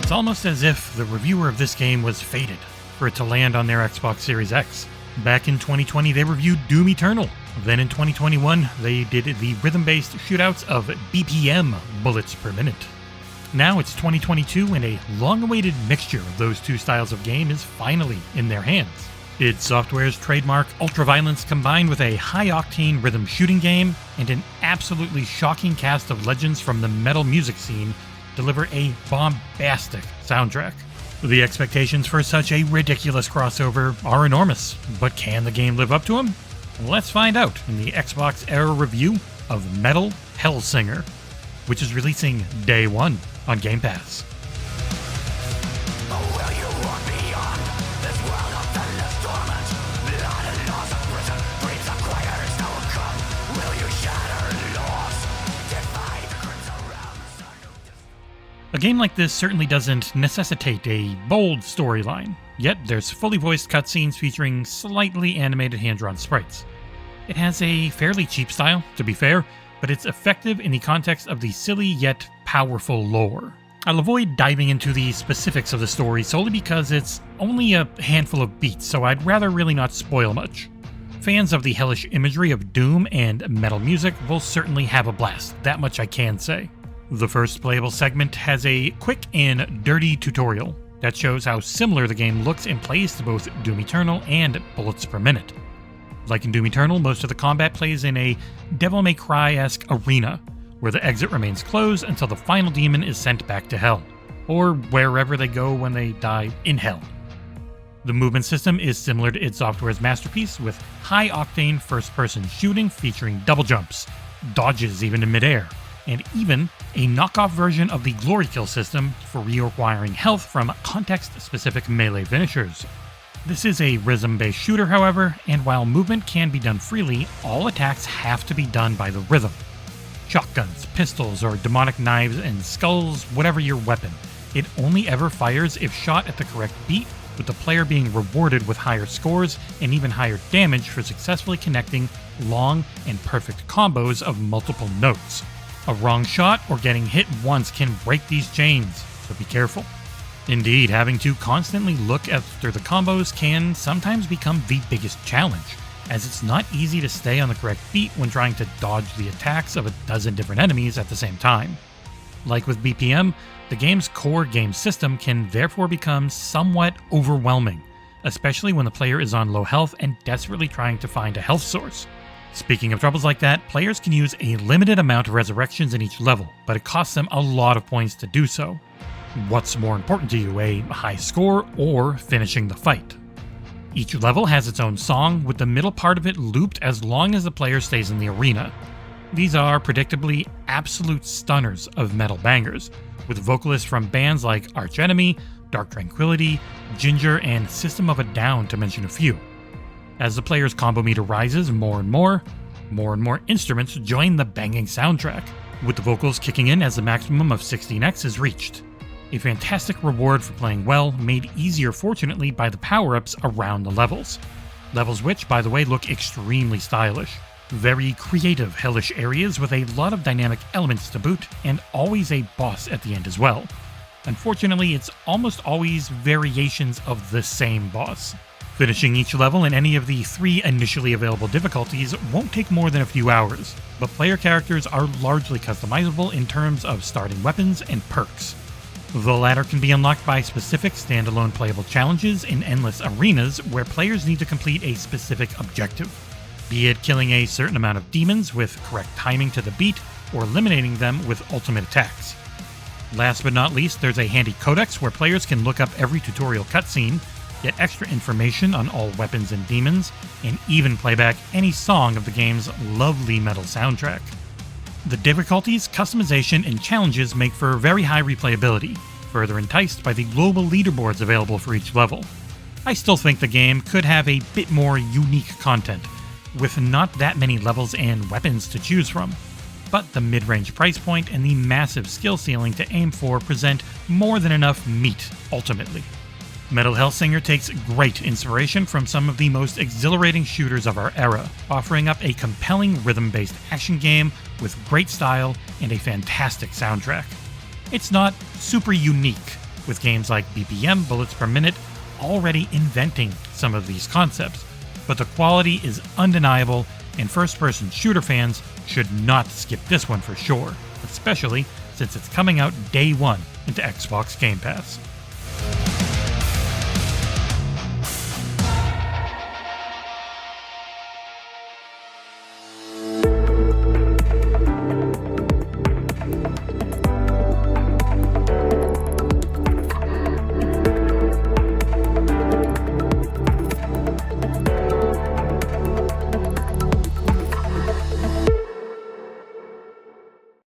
It's almost as if the reviewer of this game was fated for it to land on their Xbox Series X. Back in 2020, they reviewed Doom Eternal. Then in 2021, they did the rhythm-based shootouts of BPM, bullets per minute. Now it's 2022 and a long-awaited mixture of those two styles of game is finally in their hands. id Software's trademark ultraviolence combined with a high-octane rhythm shooting game and an absolutely shocking cast of legends from the metal music scene deliver a bombastic soundtrack. The expectations for such a ridiculous crossover are enormous, but can the game live up to them? Let's find out in the XboxEra review of Metal Hellsinger, which is releasing Day 1 on Game Pass. A game like this certainly doesn't necessitate a bold storyline, yet there's fully voiced cutscenes featuring slightly animated hand-drawn sprites. It has a fairly cheap style, to be fair, but it's effective in the context of the silly yet powerful lore. I'll avoid diving into the specifics of the story solely because it's only a handful of beats, so I'd rather really not spoil much. Fans of the hellish imagery of Doom and metal music will certainly have a blast, that much I can say. The first playable segment has a quick and dirty tutorial that shows how similar the game looks and plays to both Doom Eternal and bullets per minute. Like in Doom Eternal, most of the combat plays in a Devil May Cry-esque arena, where the exit remains closed until the final demon is sent back to Hell, or wherever they go when they die in Hell. The movement system is similar to id Software's masterpiece, with high-octane first-person shooting featuring double jumps, dodges even in midair, and even a knockoff version of the Glory Kill system for reacquiring health from context-specific melee finishers. This is a rhythm-based shooter, however, and while movement can be done freely, all attacks have to be done by the rhythm. Shotguns, pistols, or demonic knives and skulls, whatever your weapon, it only ever fires if shot at the correct beat, with the player being rewarded with higher scores and even higher damage for successfully connecting long and perfect combos of multiple notes. A wrong shot or getting hit once can break these chains, so be careful. Indeed, having to constantly look after the combos can sometimes become the biggest challenge, as it's not easy to stay on the correct beat when trying to dodge the attacks of a dozen different enemies at the same time. Like with BPM, the game's core game system can therefore become somewhat overwhelming, especially when the player is on low health and desperately trying to find a health source. Speaking of troubles like that, players can use a limited amount of resurrections in each level, but it costs them a lot of points to do so. What's more important to you, a high score or finishing the fight? Each level has its own song, with the middle part of it looped as long as the player stays in the arena. These are predictably absolute stunners of metal bangers, with vocalists from bands like Arch Enemy, Dark Tranquillity, Ginger, and System of a Down to mention a few. As the player's combo meter rises more and more instruments join the banging soundtrack, with the vocals kicking in as the maximum of 16x is reached. A fantastic reward for playing well, made easier fortunately by the power-ups around the levels. Levels which, by the way, look extremely stylish. Very creative, hellish areas with a lot of dynamic elements to boot, and always a boss at the end as well. Unfortunately, it's almost always variations of the same boss. Finishing each level in any of the 3 initially available difficulties won't take more than a few hours, but player characters are largely customizable in terms of starting weapons and perks. The latter can be unlocked by specific standalone playable challenges in endless arenas where players need to complete a specific objective, be it killing a certain amount of demons with correct timing to the beat or eliminating them with ultimate attacks. Last but not least, there's a handy codex where players can look up every tutorial cutscene, get extra information on all weapons and demons, and even play back any song of the game's lovely metal soundtrack. The difficulties, customization, and challenges make for very high replayability, further enticed by the global leaderboards available for each level. I still think the game could have a bit more unique content, with not that many levels and weapons to choose from, but the mid-range price point and the massive skill ceiling to aim for present more than enough meat, ultimately. Metal Hellsinger takes great inspiration from some of the most exhilarating shooters of our era, offering up a compelling rhythm-based action game with great style and a fantastic soundtrack. It's not super unique, with games like BPM, Bullets Per Minute, already inventing some of these concepts. But the quality is undeniable, and first-person shooter fans should not skip this one for sure, especially since it's coming out day one into Xbox Game Pass.